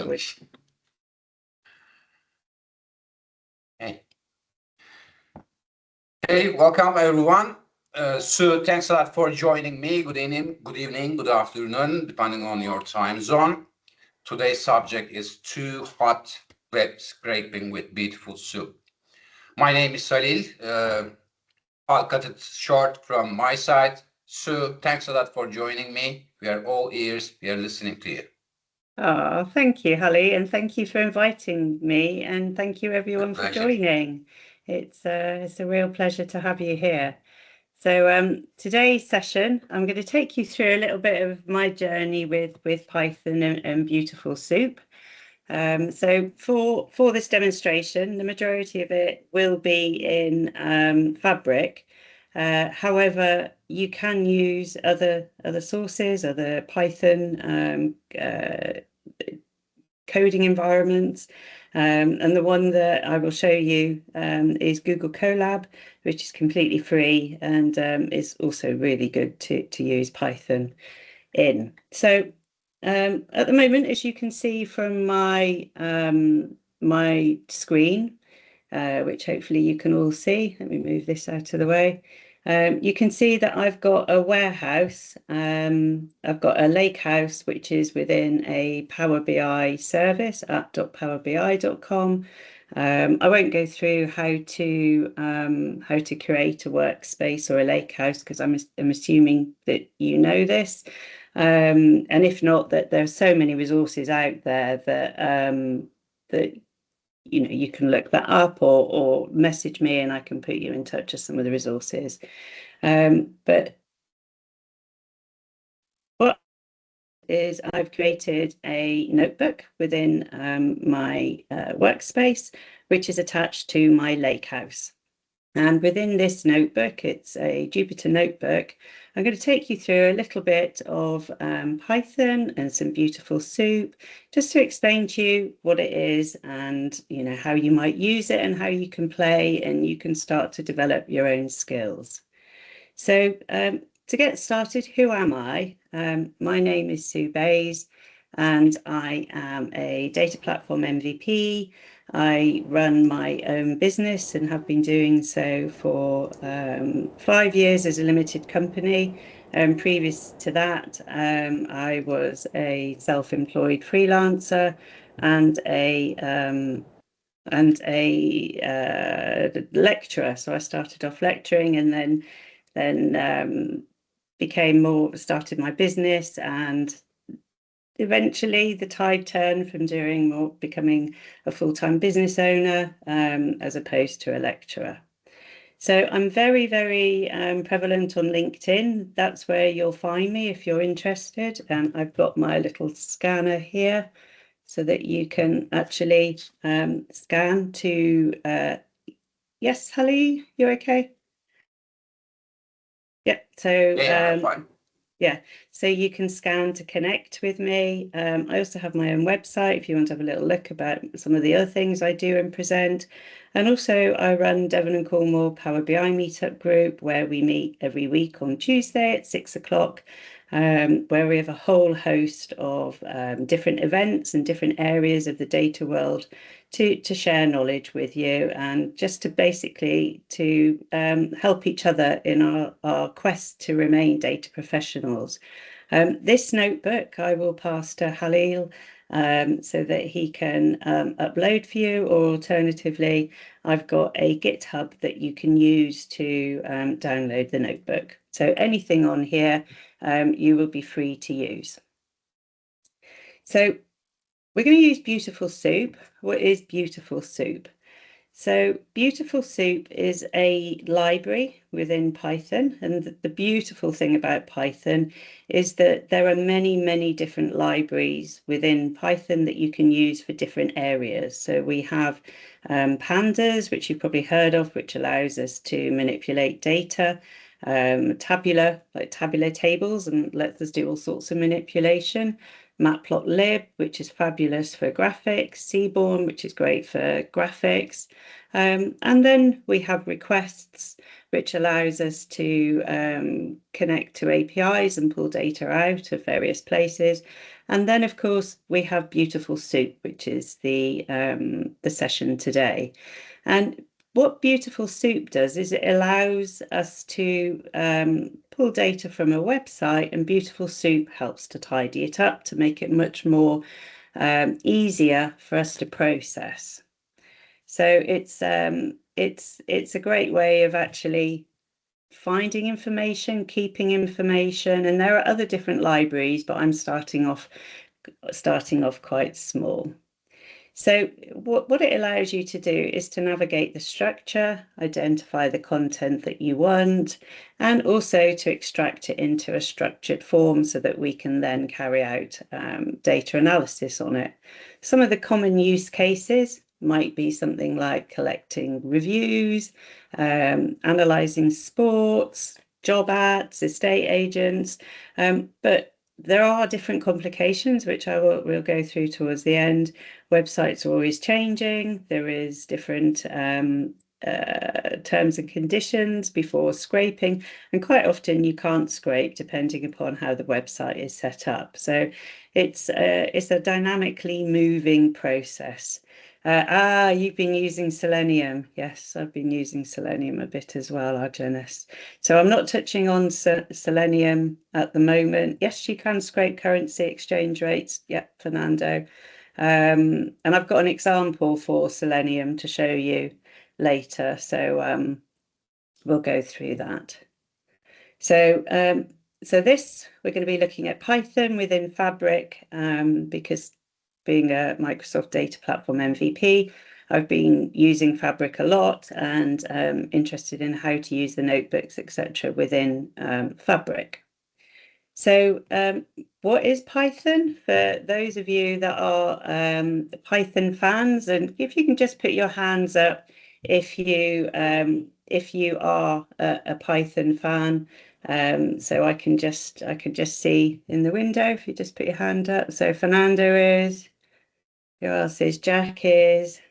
English. Hey, welcome everyone. So thanks a lot for joining me. Good evening, good afternoon, depending on your time zone. Today's subject is too hot web scraping with beautiful soup. My name is Salil. I'll cut it short from my side. So thanks a lot for joining me. We are all ears. We are listening to you. Oh, thank you, Holly, and thank you for inviting me, and thank you everyone for joining. It's a real pleasure to have you here. So today's session, I'm going to take you through a little bit of my journey with Python and Beautiful Soup. So for this demonstration, the majority of it will be in Fabric. However, you can use other sources, other Python coding environments. And the one that I will show you is Google Colab, which is completely free and is also really good to use Python in. So at the moment, as you can see from my my screen, which hopefully you can all see. Let me move this out of the way. You can see that I've got a warehouse. I've got a lake house, which is within a Power BI service at .powerbi.com. I won't go through how to create a workspace or a lake house because I'm assuming that you know this. And if not, that there are so many resources out there that you can look that up or message me and I can put you in touch with some of the resources. But what is I've created a notebook within my workspace, which is attached to my lake house. And within this notebook, it's a Jupyter notebook. I'm going to take you through a little bit of Python and some Beautiful Soup, just to explain to you what it is and how you might use it and how you can play and you can start to develop your own skills. So to get started, who am I? My name is Sue Bays and I am a data platform MVP. I run my own business and have been doing so for 5 years as a limited company. Previous to that, I was a self-employed freelancer and a lecturer. So I started off lecturing and then started my business, and eventually the tide turned from becoming a full-time business owner as opposed to a lecturer. So I'm very, very prevalent on LinkedIn. That's where you'll find me if you're interested. I've got my little scanner here so that you can actually scan to... Yes, Holly, you okay? Yep. So fine. Yeah, so you can scan to connect with me. I also have my own website if you want to have a little look about some of the other things I do and present. And also I run Devon and Cornwall Power BI meetup group where we meet every week on Tuesday at 6 o'clock, where we have a whole host of different events and different areas of the data world to share knowledge with you and just to basically to help each other in our quest to remain data professionals. This notebook I will pass to Halil so that he can upload for you, or alternatively, I've got a GitHub that you can use to download the notebook. So anything on here you will be free to use. So we're going to use Beautiful Soup. What is Beautiful Soup? So Beautiful Soup is a library within Python, and the beautiful thing about Python is that there are many, many different libraries within Python that you can use for different areas. So we have pandas, which you've probably heard of, which allows us to manipulate data, tabular, like tabular tables, and lets us do all sorts of manipulation. Matplotlib, which is fabulous for graphics, Seaborn, which is great for graphics. And then we have requests, which allows us to connect to APIs and pull data out of various places. And then, of course, we have Beautiful Soup, which is the session today. And what Beautiful Soup does is it allows us to pull data from a website, and Beautiful Soup helps to tidy it up to make it much more easier for us to process. So it's a great way of actually finding information, keeping information, and there are other different libraries, but I'm starting off quite small. So what it allows you to do is to navigate the structure, identify the content that you want, and also to extract it into a structured form so that we can then carry out data analysis on it. Some of the common use cases might be something like collecting reviews, analysing sports, job ads, estate agents, but there are different complications, which we'll go through towards the end. Websites are always changing. There is different terms and conditions before scraping, and quite often you can't scrape depending upon how the website is set up. So it's a dynamically moving process. You've been using Selenium. Yes, I've been using Selenium a bit as well, Argenis. So I'm not touching on Selenium at the moment. Yes, you can scrape currency exchange rates. Yep, Fernando. And I've got an example for Selenium to show you later. So we'll go through that. So this, we're going to be looking at Python within Fabric because being a Microsoft Data Platform MVP, I've been using Fabric a lot and interested in how to use the notebooks, etc., within Fabric. So what is Python? For those of you that are Python fans, and if you can just put your hands up if you are a Python fan, so I can just see in the window if you just put your hand up. So Fernando is. Who else is? Jack is.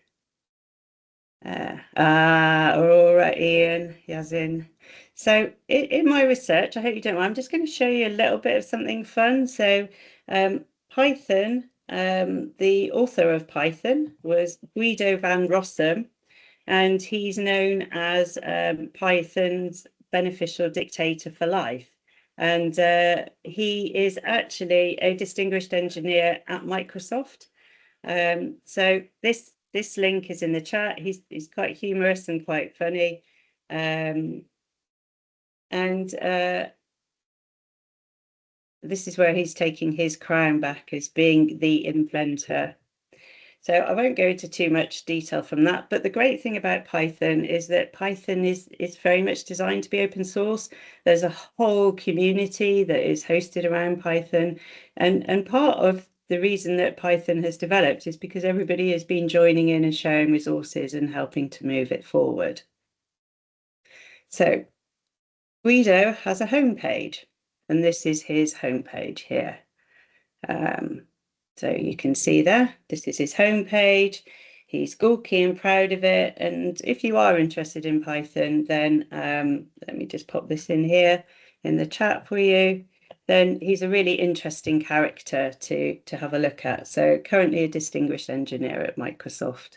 Aurora, Ian, Yazin. So in my research, I hope you don't mind, I'm just going to show you a little bit of something fun. So Python, the author of Python was Guido van Rossum, and he's known as Python's beneficial dictator for life. And he is actually a distinguished engineer at Microsoft. So this link is in the chat. He's quite humorous and quite funny. And this is where he's taking his crown back as being the inventor. So I won't go into too much detail from that, but the great thing about Python is that Python is very much designed to be open source. There's a whole community that is hosted around Python, and part of the reason that Python has developed is because everybody has been joining in and sharing resources and helping to move it forward. So Guido has a homepage, and this is his homepage here. So you can see there, this is his homepage. He's gawky and proud of it. And if you are interested in Python, then let me just pop this in here in the chat for you. Then he's a really interesting character to have a look at. So currently a distinguished engineer at Microsoft.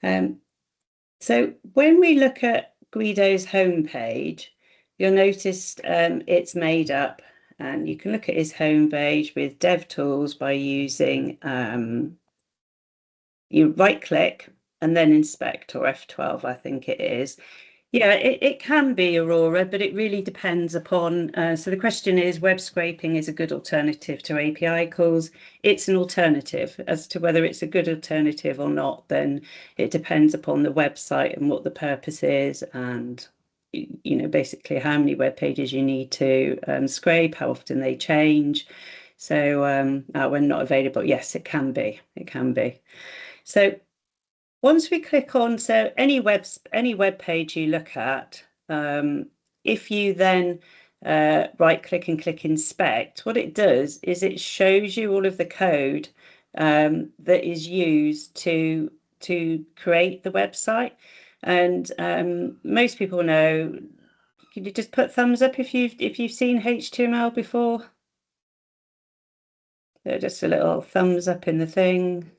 So when we look at Guido's homepage, you'll notice it's made up, and you can look at his homepage with DevTools by using, you right click and then inspect, or F12, I think it is. Yeah, it can be Aurora, but it really depends upon, so the question is, web scraping is a good alternative to API calls. It's an alternative. As to whether it's a good alternative or not, then it depends upon the website and what the purpose is, and basically how many web pages you need to scrape, how often they change. So when not available, yes, it can be. So once we click on, so any web page you look at, if you then right click and click inspect, what it does is it shows you all of the code that is used to create the website. And most people know. Can you just put thumbs up if you've seen HTML before? just a little thumbs up in the thing.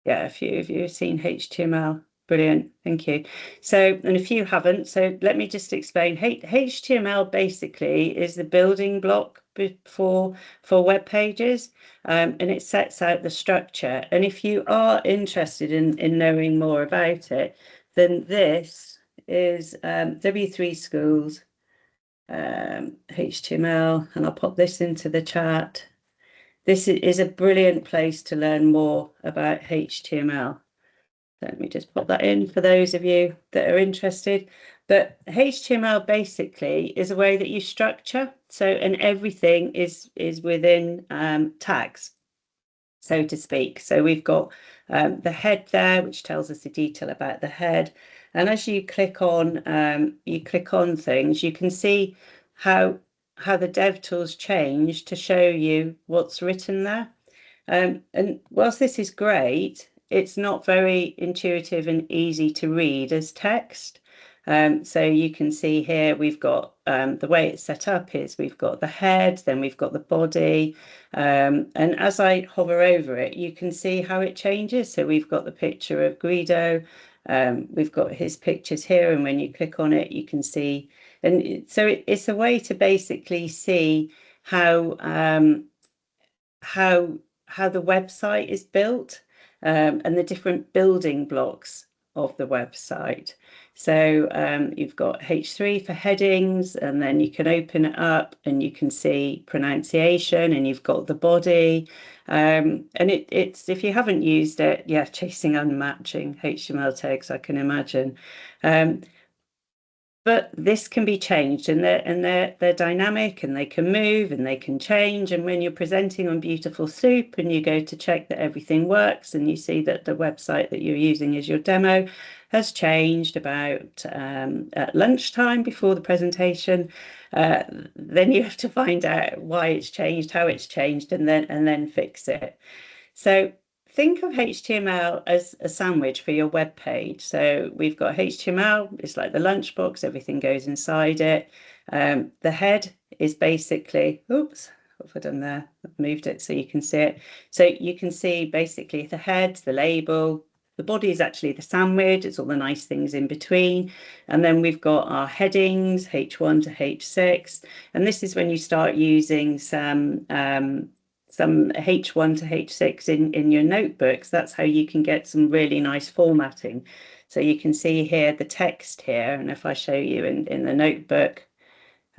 Yeah, a few of you have seen HTML. Brilliant, thank you. So, and if you haven't, so let me just explain. HTML basically is the building block for web pages, and it sets out the structure. And if you are interested in knowing more about it, then this is W3 Schools HTML, and I'll pop this into the chat. This is a brilliant place to learn more about HTML. Let me just pop that in for those of you that are interested. But HTML basically is a way that you structure. So, and everything is within tags, so to speak. So we've got the head there, which tells us the detail about the head. And as you click on things, you can see how the dev tools change to show you what's written there. And whilst this is great, it's not very intuitive and easy to read as text. So you can see here we've got the way it's set up is we've got the head, then we've got the body. And as I hover over it, you can see how it changes. So we've got the picture of Guido. We've got his pictures here. And when you click on it, you can see. And so it's a way to basically see how the website is built and the different building blocks of the website. So you've got H3 for headings, and then you can open it up and you can see pronunciation, and you've got the body. And it's if you haven't used it, yeah, chasing unmatching HTML tags, I can imagine. But this can be changed, and they're dynamic, and they can move and they can change. And when you're presenting on Beautiful Soup and you go to check that everything works, and you see that the website that you're using as your demo has changed about at lunchtime before the presentation, then you have to find out why it's changed, how it's changed, and then fix it. So think of HTML as a sandwich for your web page. So we've got HTML, it's like the lunchbox, everything goes inside it. The head is basically, oops, what have I done there? I've moved it so you can see it. So you can see basically the head, the label. The body is actually the sandwich, it's all the nice things in between. And then we've got our headings, H1 to H6. And this is when you start using some H1 to H6 in your notebooks. That's how you can get some really nice formatting. So you can see here the text here, and if I show you in the notebook,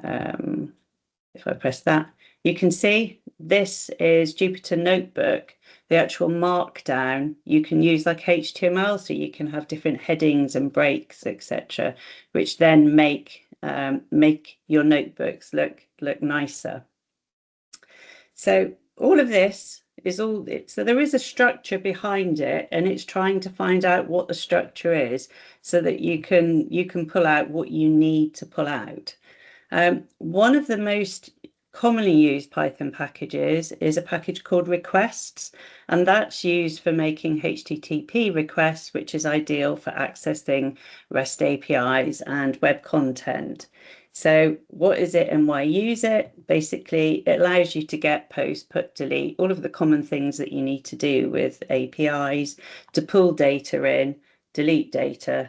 if I press that, you can see this is Jupyter Notebook. The actual markdown you can use like HTML, so you can have different headings and breaks, etc., which then make your notebooks look nicer. So all of this is so there is a structure behind it, and it's trying to find out what the structure is so that you can pull out what you need to pull out. One of the most commonly used Python packages is a package called requests, and that's used for making HTTP requests, which is ideal for accessing REST APIs and web content. So what is it and why use it? Basically, it allows you to get, post, put, delete, all of the common things that you need to do with APIs, to pull data in, delete data,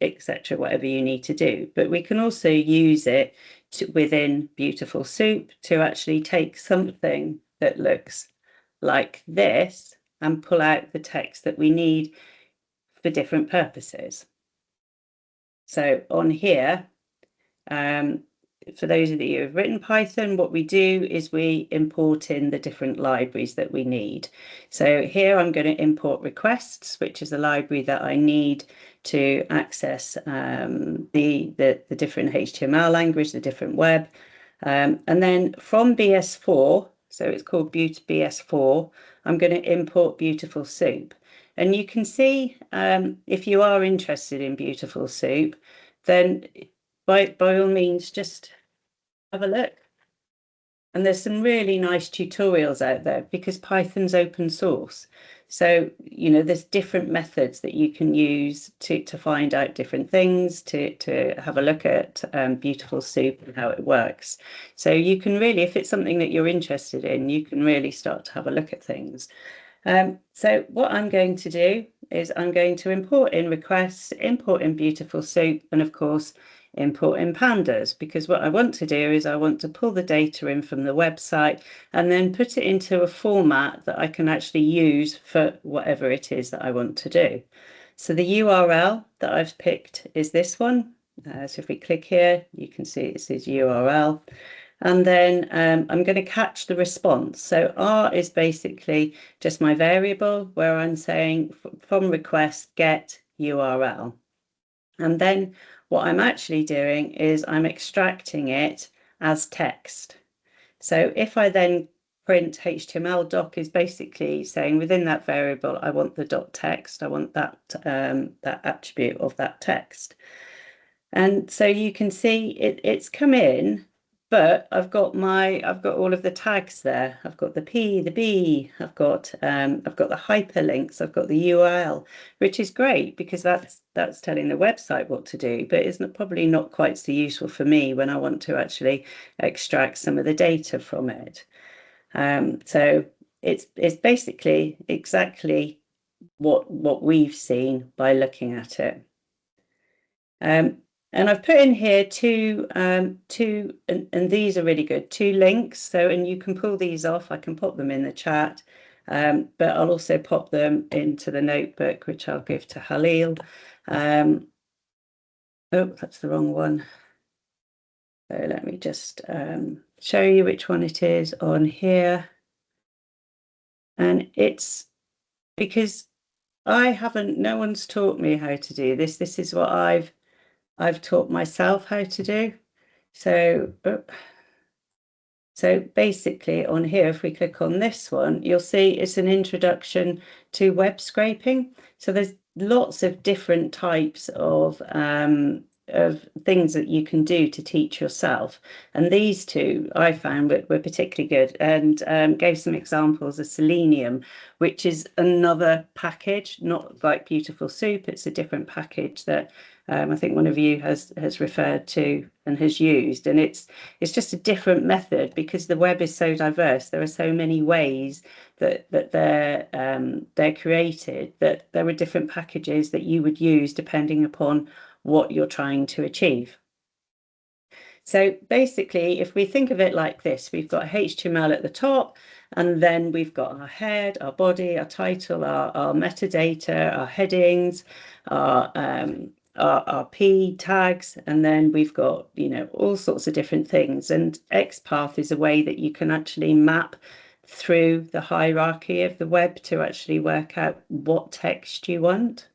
etc., whatever you need to do. But we can also use it within Beautiful Soup to actually take something that looks like this and pull out the text that we need for different purposes. So on here, for those of you who have written Python, what we do is we import in the different libraries that we need. So here I'm going to import requests, which is a library that I need to access the different HTML language, the different web. And then from BS4, so it's called BS4, I'm going to import Beautiful Soup. And you can see if you are interested in Beautiful Soup, then by all means, just have a look. And there's some really nice tutorials out there because Python's open source. So, you know, there's different methods that you can use to find out different things, to have a look at Beautiful Soup and how it works. So you can really, if it's something that you're interested in, you can really start to have a look at things. So what I'm going to do is I'm going to import in requests, import in Beautiful Soup, and of course, import in pandas, because what I want to do is I want to pull the data in from the website and then put it into a format that I can actually use for whatever it is that I want to do. So the URL that I've picked is this one. So if we click here, you can see it says URL. And then I'm going to catch the response. So R is basically just my variable where I'm saying from request get URL. And then what I'm actually doing is I'm extracting it as text. So if I then print HTML doc is basically saying within that variable, I want the dot text, I want that, that attribute of that text. And so you can see it's come in, but I've got all of the tags there. I've got the P, the B, I've got the hyperlinks, I've got the URL, which is great because that's telling the website what to do, but it's probably not quite so useful for me when I want to actually extract some of the data from it. So it's basically exactly what we've seen by looking at it. And I've put in here two, and these are really good, 2 links. So, and you can pull these off. I can pop them in the chat, but I'll also pop them into the notebook, which I'll give to Halil. Oh, that's the wrong one. So let me just show you which one it is on here. And it's because no one's taught me how to do this. This is what I've taught myself how to do. So basically on here, if we click on this one, you'll see it's an introduction to web scraping. So there's lots of different types of things that you can do to teach yourself. And these two I found were particularly good, and gave some examples of Selenium, which is another package, not like Beautiful Soup. It's a different package that I think one of you has referred to and has used, and it's just a different method because the web is so diverse. There are so many ways that they're created, that there are different packages that you would use depending upon what you're trying to achieve. So basically, if we think of it like this, we've got HTML at the top, and then we've got our head, our body, our title, our metadata, our headings, our P tags, and then we've got, you know, all sorts of different things. And XPath is a way that you can actually map through the hierarchy of the web to actually work out what text you want.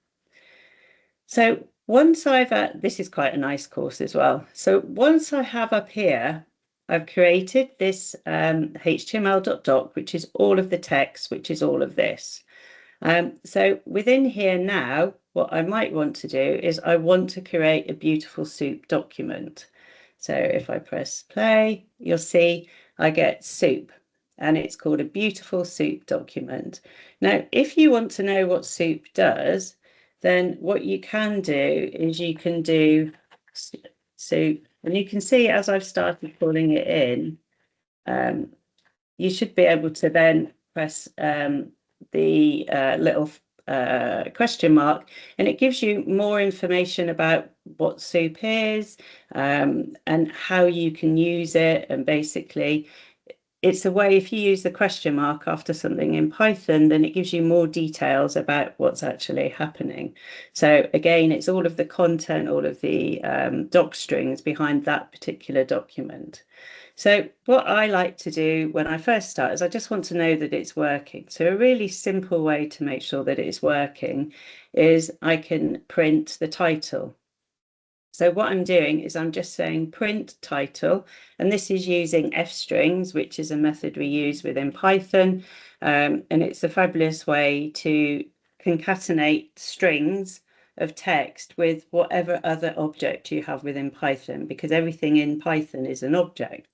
So once this is quite a nice course as well. So once I have up here, I've created this HTML.doc, which is all of the text, which is all of this. So within here now, what I might want to do is I want to create a Beautiful Soup document. So if I press play, you'll see I get soup, and it's called a Beautiful Soup document. Now, if you want to know what soup does, then what you can do is you can do soup, and you can see as I've started pulling it in, you should be able to then press the little question mark, and it gives you more information about what soup is and how you can use it. And basically it's a way, if you use the question mark after something in Python, then it gives you more details about what's actually happening. So again, it's all of the content, all of the doc strings behind that particular document. So what I like to do when I first start is I just want to know that it's working. So a really simple way to make sure that it's working is I can print the title. So what I'm doing is I'm just saying print title, and this is using f strings, which is a method we use within Python. And it's a fabulous way to concatenate strings of text with whatever other object you have within Python, because everything in Python is an object.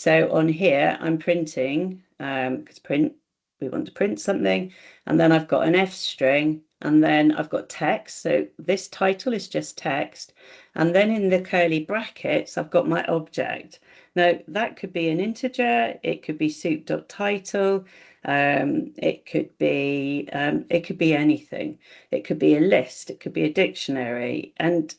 So on here, I'm printing, because we want to print something, and then I've got an F string, and then I've got text. So this title is just text. And then in the curly brackets, I've got my object. Now that could be an integer, it could be soup.title, it could be anything. It could be a list, it could be a dictionary. And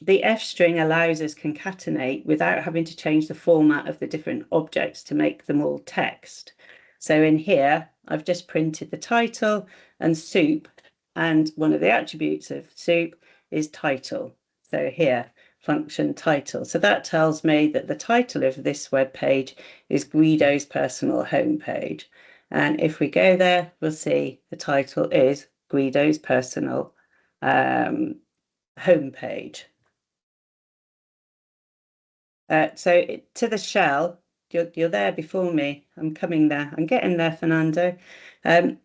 the F string allows us concatenate without having to change the format of the different objects to make them all text. So in here, I've just printed the title and soup, and one of the attributes of soup is title. So here, function title. So that tells me that the title of this web page is Guido's personal homepage. And if we go there, we'll see the title is Guido's personal homepage. So to the shell, you're there before me. I'm coming there. I'm getting there, Fernando.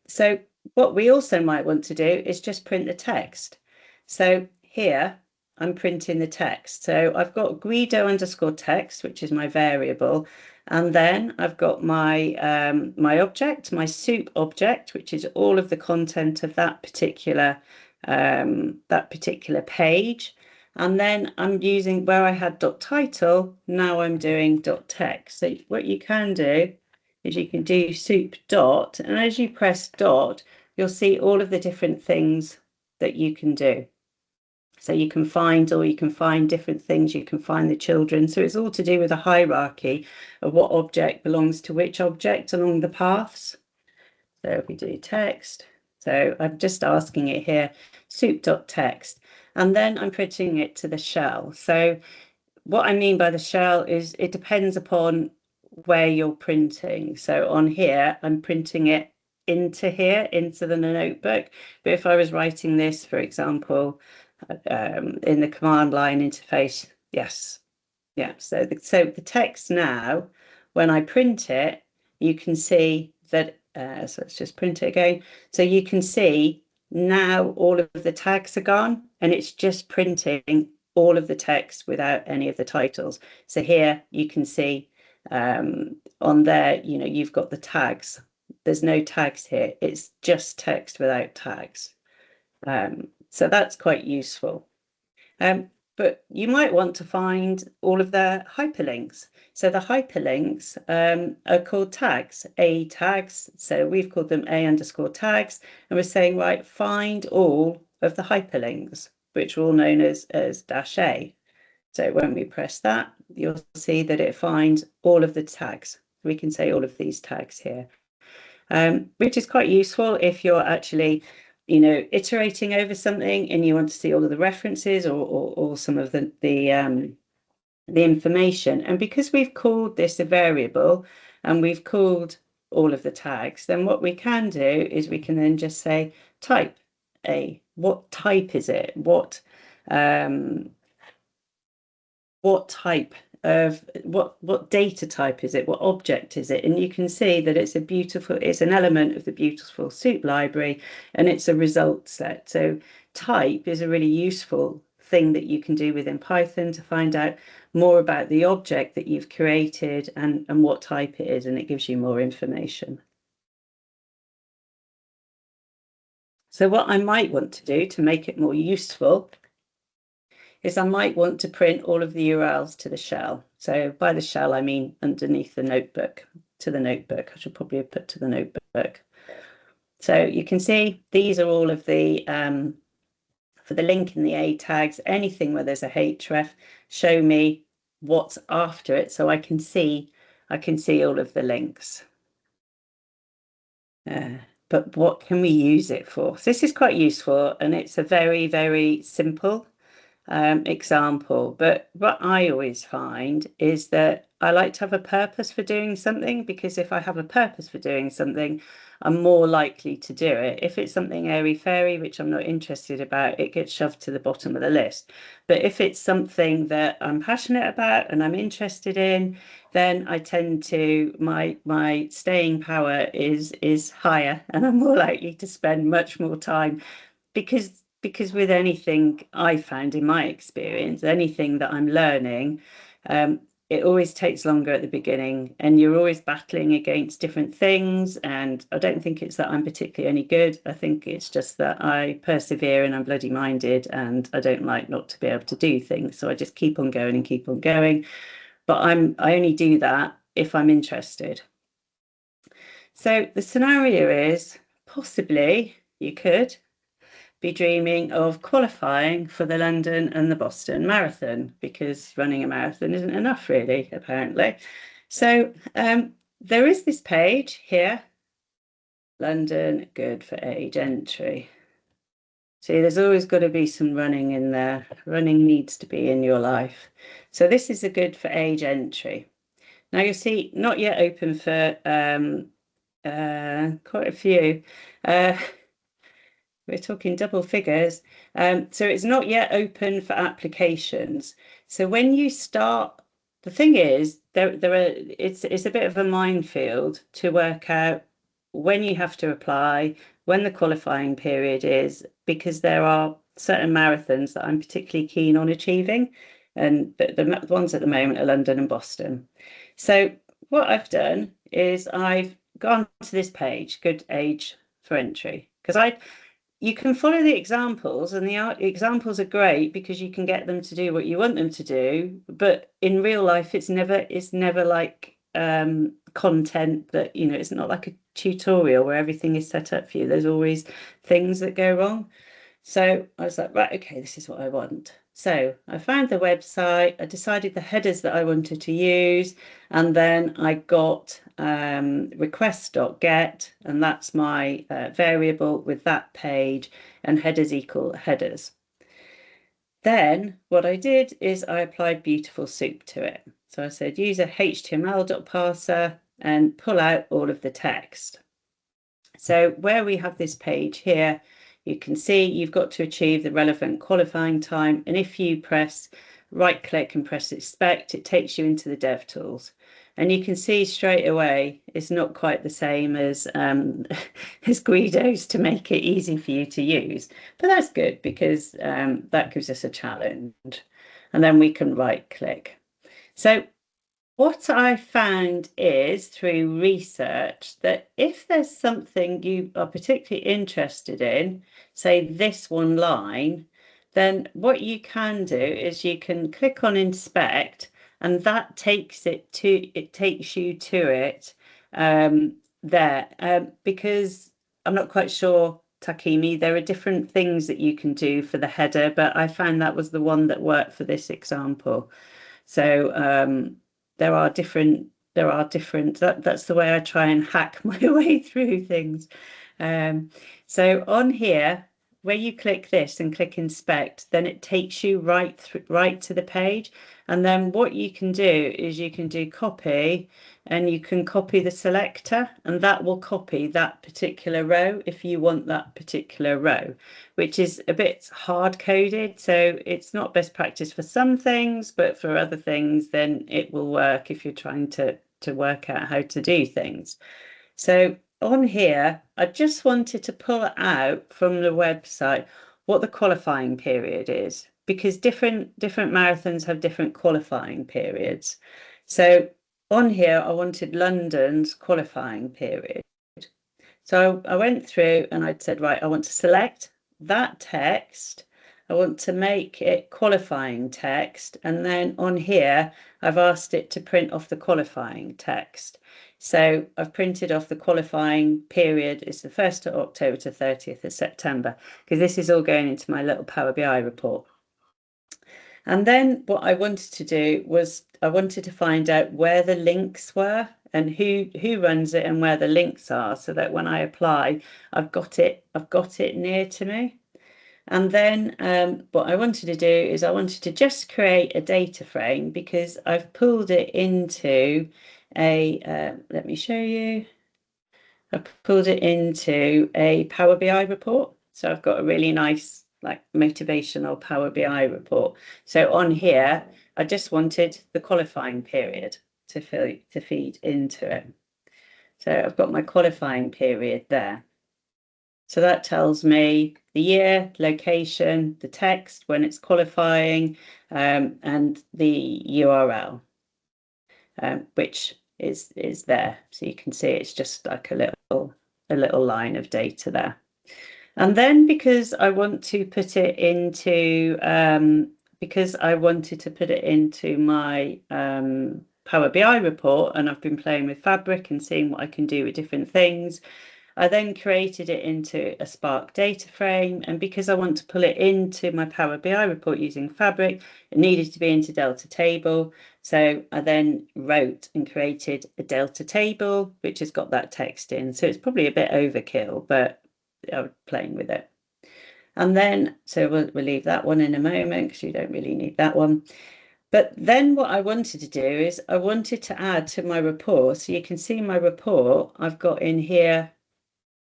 So what we also might want to do is just print the text. So here I'm printing the text. So I've got Guido underscore text, which is my variable. And then I've got my my object, my soup object, which is all of the content of that particular page. And then I'm using where I had .title, now I'm doing .text. So what you can do is you can do soup dot, and as you press dot, you'll see all of the different things that you can do. So you can find different things, you can find the children. So it's all to do with a hierarchy of what object belongs to which object along the paths. So if we do text, so I'm just asking it here, soup.text, and then I'm putting it to the shell. So what I mean by the shell is it depends upon where you're printing. So on here, I'm printing it into here, into the notebook. But if I was writing this, for example, in the command line interface, yes. Yeah, so the text now, when I print it, you can see that, so let's just print it again. So you can see now all of the tags are gone, and it's just printing all of the text without any of the titles. So here you can see on there, you've got the tags. There's no tags here. It's just text without tags. So that's quite useful. But you might want to find all of the hyperlinks. So the hyperlinks are called tags, A tags. So we've called them A underscore tags. And we're saying, right, find all of the hyperlinks, which are all known as dash A. So when we press that, you'll see that it finds all of the tags. We can say all of these tags here, which is quite useful if you're actually iterating over something and you want to see all of the references or some of the information. And because we've called this a variable and we've called all of the tags, then what we can do is we can then just say type A. What type is it? What type of what data type is it? What object is it? And you can see that it's an element of the beautiful soup library, and it's a result set. So type is a really useful thing that you can do within Python to find out more about the object that you've created and what type it is, and it gives you more information. So what I might want to do to make it more useful is I might want to print all of the URLs to the shell. So by the shell, I mean underneath the notebook, to the notebook. I should probably have put to the notebook. So you can see these are all of the, for the link in the A tags, anything where there's a href, show me what's after it so I can see all of the links. But what can we use it for? So this is quite useful, and it's a very, very simple example. But what I always find is that I like to have a purpose for doing something, because if I have a purpose for doing something, I'm more likely to do it. If it's something airy-fairy, which I'm not interested about, it gets shoved to the bottom of the list. But if it's something that I'm passionate about and I'm interested in, then I tend to, my staying power is higher, and I'm more likely to spend much more time, because with anything I found in my experience, anything that I'm learning, it always takes longer at the beginning, and you're always battling against different things. And I don't think it's that I'm particularly any good. I think it's just that I persevere and I'm bloody minded, and I don't like not to be able to do things. So I just keep on going and keep on going. But I only do that if I'm interested. So the scenario is possibly you could be dreaming of qualifying for the London and the Boston Marathon, because running a marathon isn't enough, really, apparently. So there is this page here, London, good for age entry. See, there's always got to be some running in there. Running needs to be in your life. So this is a good for age entry. Now you'll see, not yet open for quite a few. We're talking double figures. So it's not yet open for applications. So when you start, the thing is, it's a bit of a minefield to work out when you have to apply, when the qualifying period is, because there are certain marathons that I'm particularly keen on achieving. And the ones at the moment are London and Boston. So what I've done is I've gone to this page, good age for entry, because you can follow the examples, and the examples are great because you can get them to do what you want them to do. But in real life, it's never like content that, it's not like a tutorial where everything is set up for you. There's always things that go wrong. So I was like, right, okay, this is what I want. So I found the website, I decided the headers that I wanted to use, and then I got request.get, and that's my variable with that page, and headers equal headers. Then what I did is I applied Beautiful Soup to it. So I said, use a html.parser and pull out all of the text. So where we have this page here, you can see you've got to achieve the relevant qualifying time. And if you press right click and press inspect, it takes you into the dev tools. And you can see straight away, it's not quite the same as Guido's to make it easy for you to use. But that's good, because that gives us a challenge. And then we can right click. So what I found is, through research, that if there's something you are particularly interested in, say this one line, then what you can do is you can click on inspect, and that takes you to it there. Because I'm not quite sure, Takimi, there are different things that you can do for the header, but I found that was the one that worked for this example. So there are different, that's the way I try and hack my way through things. So on here, where you click this and click inspect, then it takes you right to the page. And then what you can do is you can do copy, and you can copy the selector, and that will copy that particular row if you want that particular row, which is a bit hard coded. So it's not best practice for some things, but for other things, then it will work if you're trying to work out how to do things. So on here, I just wanted to pull out from the website what the qualifying period is, because different marathons have different qualifying periods. So on here, I wanted London's qualifying period. So I went through and I'd said, right, I want to select that text. I want to make it qualifying text. And then on here, I've asked it to print off the qualifying text. So I've printed off the qualifying period. It's the 1st of October to 30th of September, because this is all going into my little Power BI report. And then what I wanted to do was I wanted to find out where the links were and who runs it and where the links are, so that when I apply, I've got it near to me. And then what I wanted to do is I wanted to just create a data frame, because I've pulled it into a, let me show you. I've pulled it into a Power BI report. So I've got a really nice, like, motivational Power BI report. So on here, I just wanted the qualifying period to feed into it. So I've got my qualifying period there. So that tells me the year, location, the text when it's qualifying, and the URL. which is there. So you can see it's just like a little line of data there. And then because I want to put it into, because I wanted to put it into my Power BI report, and I've been playing with Fabric and seeing what I can do with different things, I then created it into a Spark data frame. And because I want to pull it into my Power BI report using Fabric, it needed to be into Delta table. So I then wrote and created a Delta table, which has got that text in. So it's probably a bit overkill, but I'm playing with it. And then, so we'll leave that one in a moment because you don't really need that one. But then what I wanted to do is I wanted to add to my report. So you can see my report, I've got in here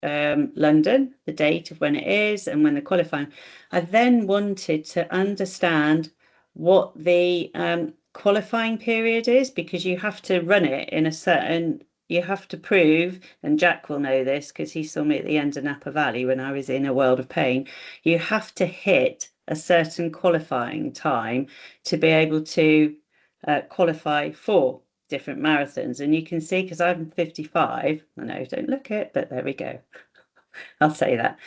London, the date of when it is and when the qualifying. I then wanted to understand what the qualifying period is, because you have to run it in a certain, you have to prove, and Jack will know this because he saw me at the end of Napa Valley when I was in a world of pain, you have to hit a certain qualifying time to be able to qualify for different marathons. And you can see, because I'm 55, I know, don't look it, but there we go. I'll say that.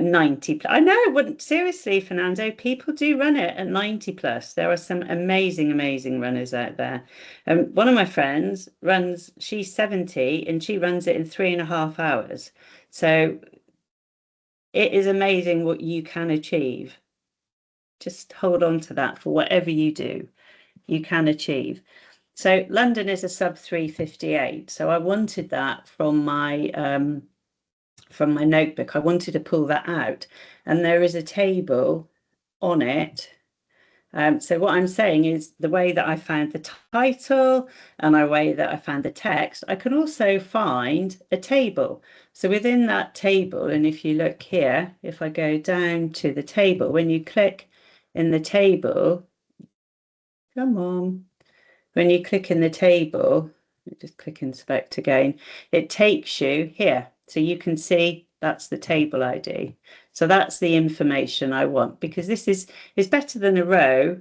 90 plus. I know, it wouldn't, seriously, Fernando, people do run it at 90 plus. There are some amazing runners out there. One of my friends runs, she's 70 and she runs it in 3.5 hours. So it is amazing what you can achieve. Just hold on to that for whatever you do, you can achieve. So London is a sub 3:58. So I wanted that from my notebook. I wanted to pull that out, and there is a table on it. So what I'm saying is the way that I found the title and the way that I found the text, I can also find a table. So within that table, and if you look here, if I go down to the table, when you click in the table, come on, when you click in the table, just click inspect again, it takes you here. So you can see that's the table ID. So that's the information I want, because this is better than a row,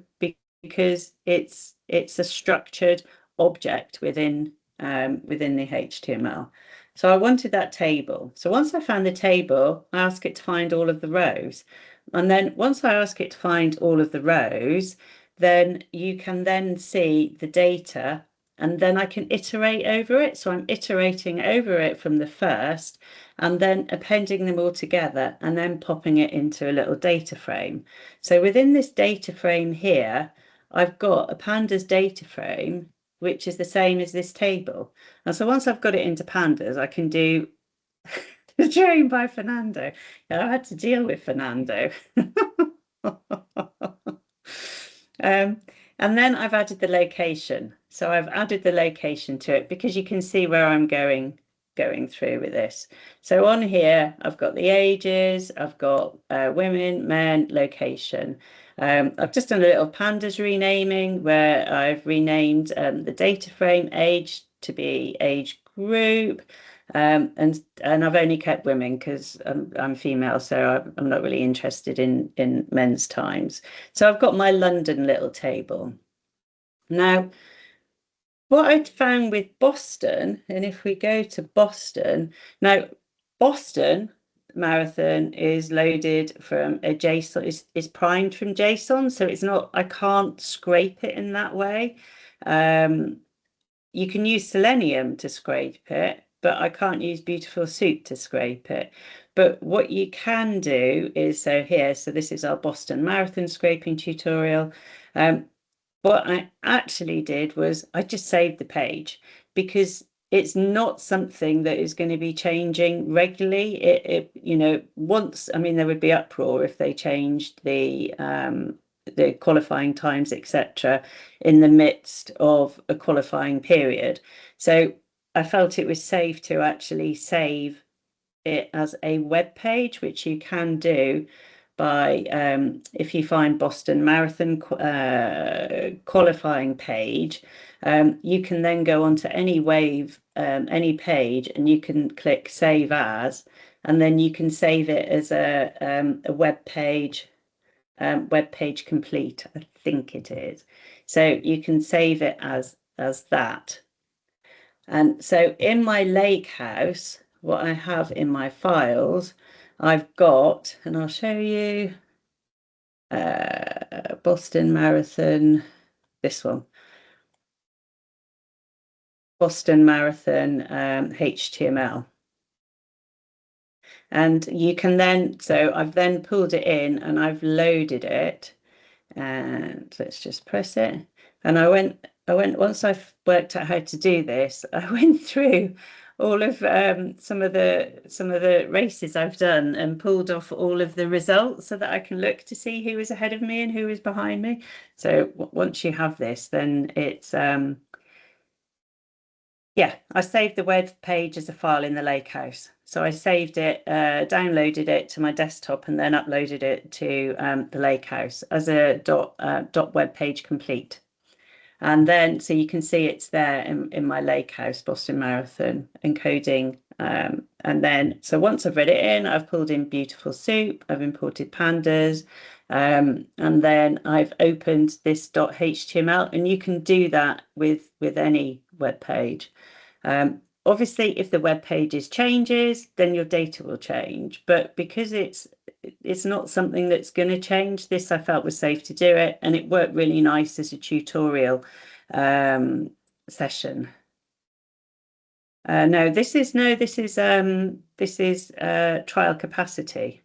because it's a structured object within the HTML. So I wanted that table. So once I found the table, I ask it to find all of the rows. And then once I ask it to find all of the rows, then you can then see the data, and then I can iterate over it. So I'm iterating over it from the first and then appending them all together and then popping it into a little data frame. So within this data frame here, I've got a pandas data frame, which is the same as this table. And so once I've got it into pandas, I can do the drawing by Fernando. I had to deal with Fernando. And then I've added the location. So I've added the location to it because you can see where I'm going through with this. So on here, I've got the ages, I've got women, men, location. I've just done a little pandas renaming where I've renamed the data frame age to be age group. And I've only kept women because I'm female, so I'm not really interested in men's times. So I've got my London little table. Now, what I'd found with Boston, and if we go to Boston, now Boston Marathon is loaded from a JSON, is primed from JSON, so it's not, I can't scrape it in that way. You can use Selenium to scrape it, but I can't use Beautiful Soup to scrape it. But what you can do is, so here, so this is our Boston Marathon scraping tutorial. What I actually did was I just saved the page, because it's not something that is going to be changing regularly. You know, once, I mean, there would be uproar if they changed the qualifying times, etc., in the midst of a qualifying period. So I felt it was safe to actually save it as a web page, which you can do by if you find Boston Marathon qualifying page, you can then go onto any wave, any page, and you can click save as, and then you can save it as a web page complete, I think it is. So you can save it as as that. And so in my lake house, what I have in my files, I've got, and I'll show you, Boston Marathon, this one, Boston Marathon HTML. And you can then, so I've then pulled it in and I've loaded it, and let's just press it. And I went, once I've worked out how to do this, I went through all of some of the races I've done and pulled off all of the results so that I can look to see who was ahead of me and who was behind me. So once you have this, then it's yeah, I saved the web page as a file in the Lakehouse. So I saved it, downloaded it to my desktop, and then uploaded it to the Lakehouse as a dot web page complete. And then, so you can see it's there in my Lakehouse Boston Marathon encoding. And then, so once I've read it in, I've pulled in Beautiful Soup, I've imported pandas, and then I've opened this .html, and you can do that with any web page. Obviously, if the web pages changes, then your data will change. But because it's not something that's going to change, this I felt was safe to do it, and it worked really nice as a tutorial session. No, this is trial capacity.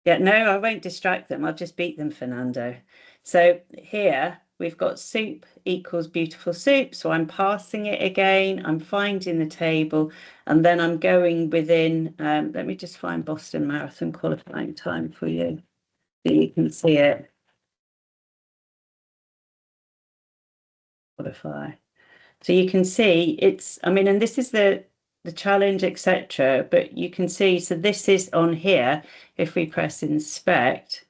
Yeah, no, I won't distract them. I'll just beat them, Fernando. So here we've got soup equals Beautiful Soup. So I'm passing it again. I'm finding the table, and then I'm going within. Let me just find Boston Marathon qualifying time for you so you can see it. Qualify. So you can see it's, I mean, and this is the challenge, etc. But you can see, so this is on here. If we press inspect,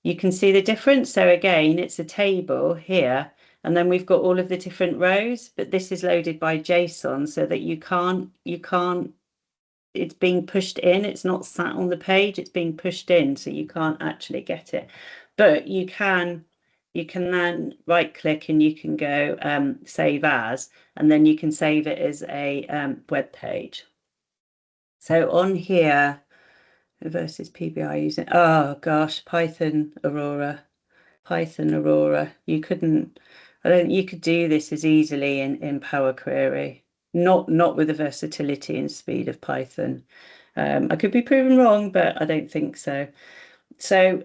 you can see the difference. So again, it's a table here, and then we've got all of the different rows, but this is loaded by JSON so that you can't, it's being pushed in. It's not sat on the page, it's being pushed in, so you can't actually get it. But you can then right click and you can go save as, and then you can save it as a web page. So on here, versus PBI using, oh gosh, Python Aurora. You couldn't, I don't, you could do this as easily in Power Query, not with the versatility and speed of Python. I could be proven wrong, but I don't think so. So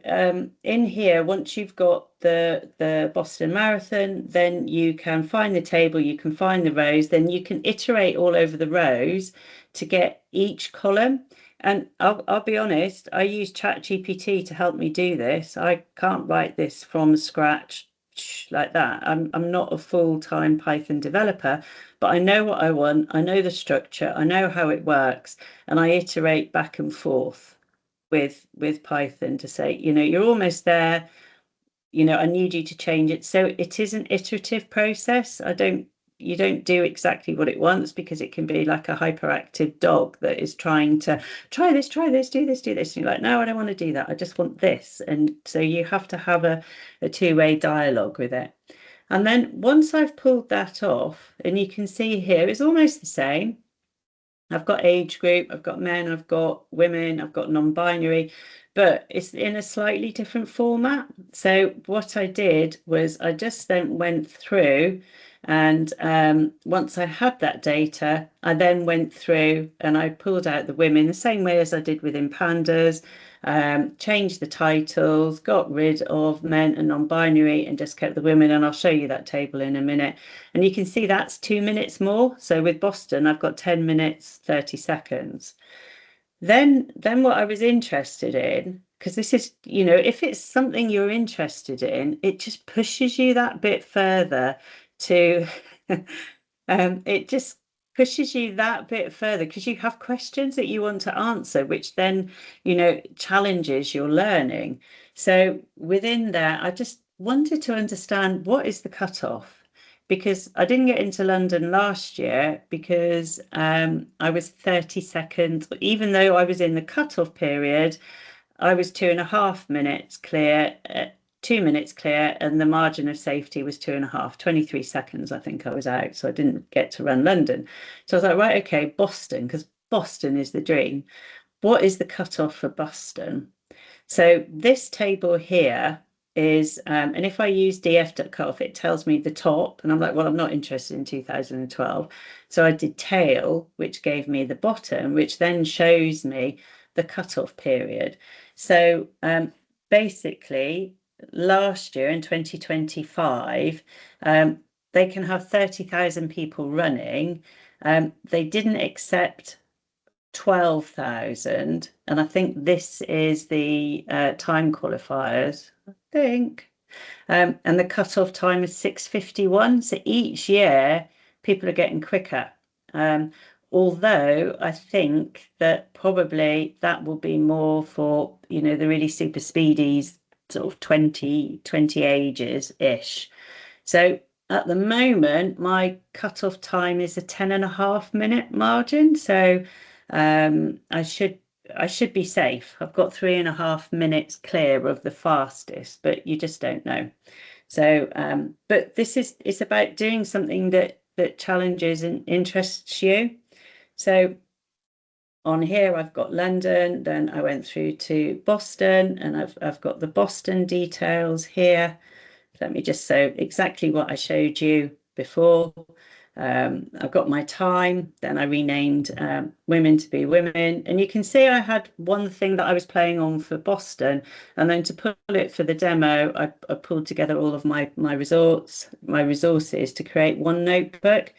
in here, once you've got the Boston Marathon, then you can find the table, you can find the rows, then you can iterate all over the rows to get each column. And I'll be honest, I use ChatGPT to help me do this. I can't write this from scratch like that. I'm not a full-time Python developer, but I know what I want, I know the structure, I know how it works, and I iterate back and forth with Python to say, you're almost there, I need you to change it. So it is an iterative process. You don't do exactly what it wants, because it can be like a hyperactive dog that is trying to try this, do this. And you're like, no, I don't want to do that. I just want this. And so you have to have a two-way dialogue with it. And then once I've pulled that off, and you can see here, it's almost the same. I've got age group, I've got men, I've got women, I've got non-binary, but it's in a slightly different format. So what I did was I just then went through, and once I had that data, I then went through and I pulled out the women the same way as I did within pandas, changed the titles, got rid of men and non-binary, and just kept the women. And I'll show you that table in a minute. And you can see that's 2 minutes more. So with Boston, I've got 10 minutes, 30 seconds. Then what I was interested in, because this is, if it's something you're interested in, it just pushes you that bit further to, it just pushes you that bit further because you have questions that you want to answer, which then, challenges your learning. So within there, I just wanted to understand, what is the cutoff? Because I didn't get into London last year because I was 30 seconds, even though I was in the cutoff period, I was 2.5 minutes clear 2 minutes clear, and the margin of safety was 2.5, 23 seconds, I think I was out, so I didn't get to run London. So I was like, right, okay, Boston, because Boston is the dream. What is the cutoff for Boston? So this table here is, and if I use df.cutoff, it tells me the top, and I'm like, well, I'm not interested in 2012. So I did tail, which gave me the bottom, which then shows me the cutoff period. So basically, last year in 2025, they can have 30,000 people running. They didn't accept 12,000, and I think this is the time qualifiers, I think. And the cutoff time is 6:51. So each year people are getting quicker. Although I think that probably that will be more for, you know, the really super speedies, sort of 20 ages-ish. So at the moment, my cutoff time is a 10.5-minute margin. So I should be safe. I've got 3.5 minutes clear of the fastest, but you just don't know. So, but it's about doing something that challenges and interests you. So on here, I've got London, then I went through to Boston, and I've got the Boston details here. Let me just show exactly what I showed you before. I've got my time, then I renamed women to be women, and you can see I had one thing that I was playing on for Boston, and then to pull it for the demo, I pulled together all of my resources to create one notebook.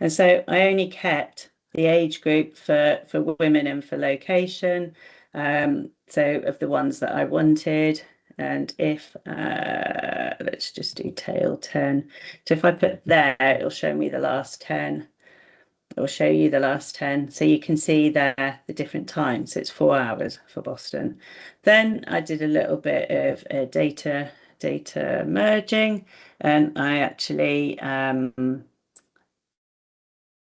And so I only kept the age group for women and for location, so of the ones that I wanted. And if let's just do tail 10. So if I put there, it'll show me the last 10. It'll show you the last 10. So you can see there the different times. So it's 4 hours for Boston. Then I did a little bit of data merging, and I actually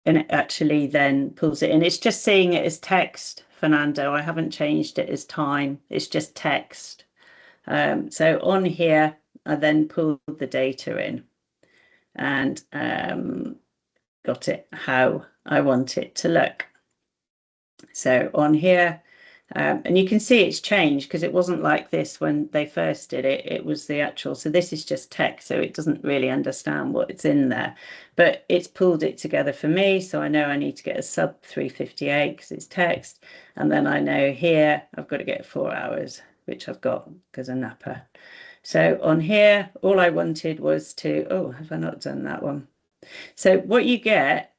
and it actually then pulls it in. It's just seeing it as text, Fernando. I haven't changed it as time. It's just text. So on here, I then pulled the data in and got it how I want it to look. So on here, and you can see it's changed because it wasn't like this when they first did it. It was the actual, so this is just text, so it doesn't really understand what's in there, but it's pulled it together for me. So I know I need to get a sub 358 because it's text. And then I know here I've got to get 4 hours, which I've got because of Napa. So on here, all I wanted was to, oh, have I not done that one? So what you get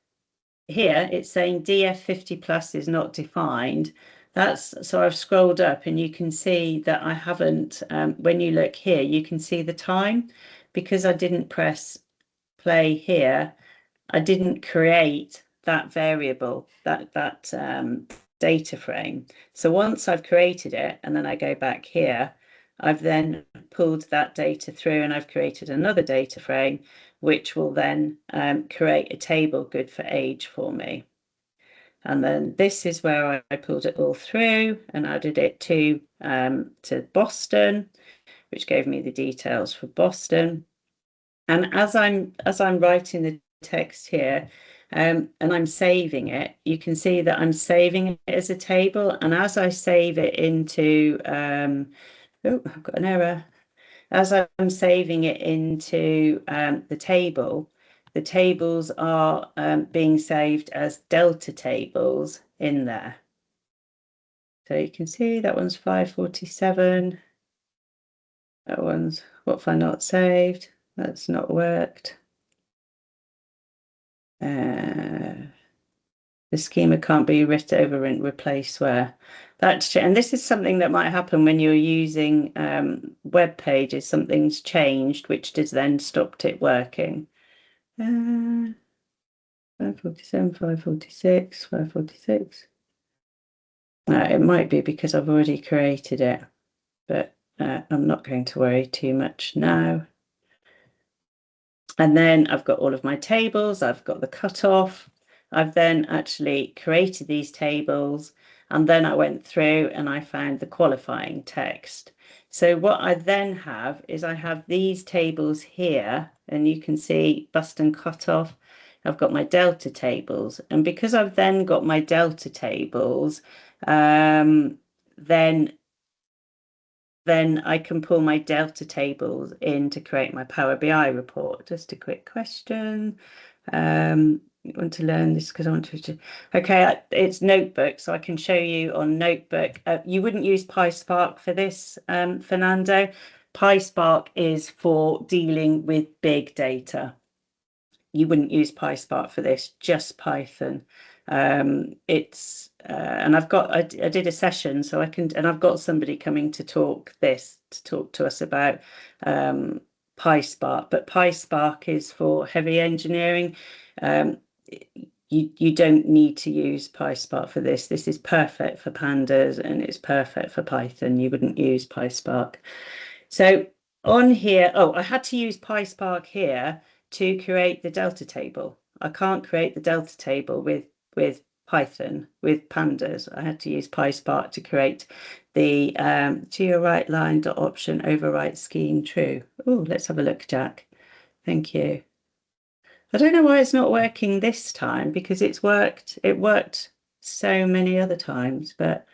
here, it's saying DF50 plus is not defined. So I've scrolled up and you can see that I haven't, when you look here, you can see the time. Because I didn't press play here, I didn't create that variable, that data frame. So once I've created it and then I go back here, I've then pulled that data through and I've created another data frame, which will then create a table good for age for me. And then this is where I pulled it all through and added it to Boston, which gave me the details for Boston. And as I'm writing the text here, and I'm saving it, you can see that I'm saving it as a table. And as I save it into, oh, I've got an error. As I'm saving it into the table, the tables are being saved as delta tables in there. So you can see that one's 547. That one's what if I not saved? That's not worked. The schema can't be written over and replaced where. And this is something that might happen when you're using web pages. Something's changed, which does then stopped it working. 547, 546, 546. It might be because I've already created it, but I'm not going to worry too much now. And then I've got all of my tables. I've got the cutoff. I've then actually created these tables. And then I went through and I found the qualifying text. So what I then have is I have these tables here, and you can see bust and cut off. I've got my delta tables, and because I've then got my delta tables, then I can pull my delta tables in to create my Power BI report. Just a quick question. I want to learn this because I want to. Okay, it's Notebook, so I can show you on Notebook. You wouldn't use PySpark for this, Fernando. PySpark is for dealing with big data. You wouldn't use PySpark for this, just Python. And I did a session, so I can, and I've got somebody coming to talk to us about PySpark, but PySpark is for heavy engineering. You don't need to use PySpark for this. This is perfect for pandas and it's perfect for Python. You wouldn't use PySpark. So on here, I had to use PySpark here to create the delta table. I can't create the delta table with Python, with pandas. I had to use PySpark to create the to your right line dot option overwrite scheme true. Oh, let's have a look, Jack. Thank you. I don't know why it's not working this time, because it worked so many other times, but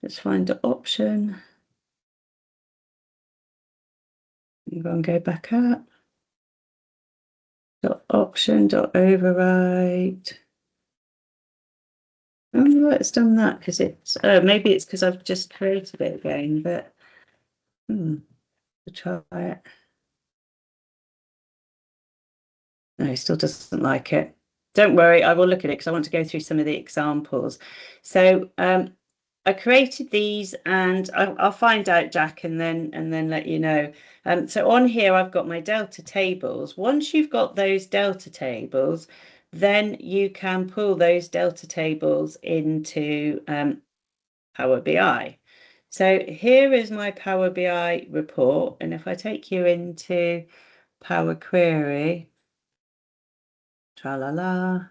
let's find the option. I'm going to go back up. Dot option dot override. I wonder why it's done that, because it's maybe it's because I've just created it again, but we'll try it. No, it still doesn't like it. Don't worry, I will look at it because I want to go through some of the examples. So I created these, and I'll find out, Jack, and then let you know. So on here I've got my delta tables. Once you've got those delta tables, then you can pull those delta tables into Power BI. So here is my Power BI report, and if I take you into Power Query, tra-la-la.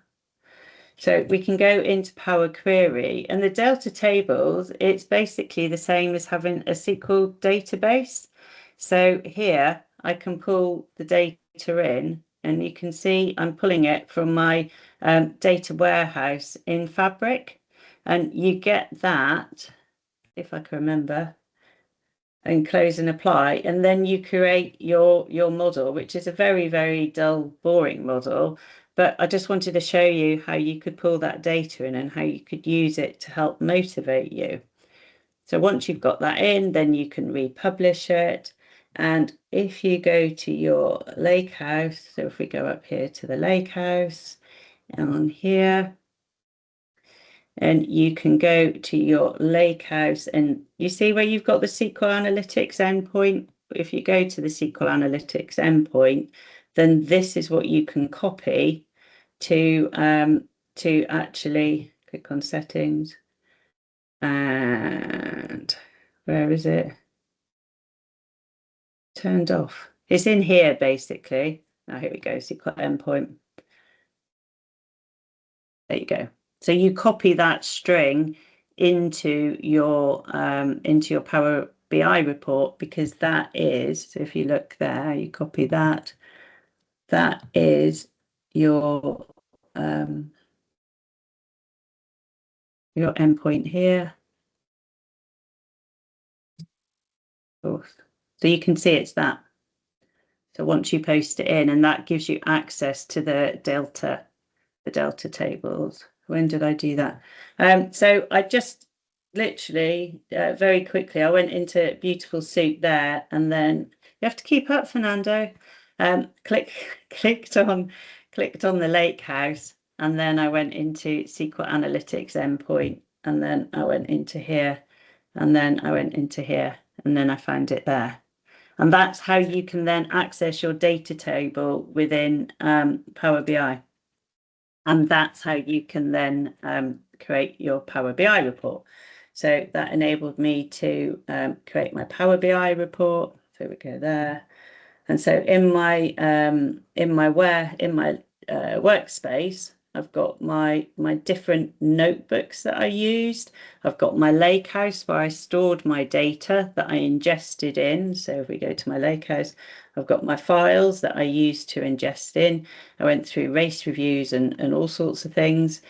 So we can go into Power Query, and the delta tables, it's basically the same as having a SQL database. So here I can pull the data in, and you can see I'm pulling it from my data warehouse in Fabric, and you get that, if I can remember, and close and apply, and then you create your model, which is a very, very dull, boring model. But I just wanted to show you how you could pull that data in and how you could use it to help motivate you. So once you've got that in, then you can republish it. And if you go to your lakehouse, so if we go up here to the lakehouse, and on here, and you can go to your lakehouse, and you see where you've got the SQL Analytics endpoint. If you go to the SQL Analytics endpoint, then this is what you can copy to actually click on settings, and where is it? Turned off. It's in here basically. Now here we go, SQL endpoint. There you go. So you copy that string into your Power BI report, because that is, so if you look there, you copy that, that is your endpoint here. So you can see it's that. So once you post it in, and that gives you access to the delta tables. When did I do that? So I just literally very quickly, I went into Beautiful Soup there, and then you have to keep up, Fernando. Clicked on the lake house, and then I went into SQL Analytics endpoint, and then I went into here, and then I went into here, and then I found it there. And that's how you can then access your data table within Power BI. And that's how you can then create your Power BI report. So that enabled me to create my Power BI report. So we go there. And so in my workspace, I've got my different notebooks that I used. I've got my lakehouse where I stored my data that I ingested in. So if we go to my lakehouse, I've got my files that I used to ingest in. I went through race reviews and all sorts of things.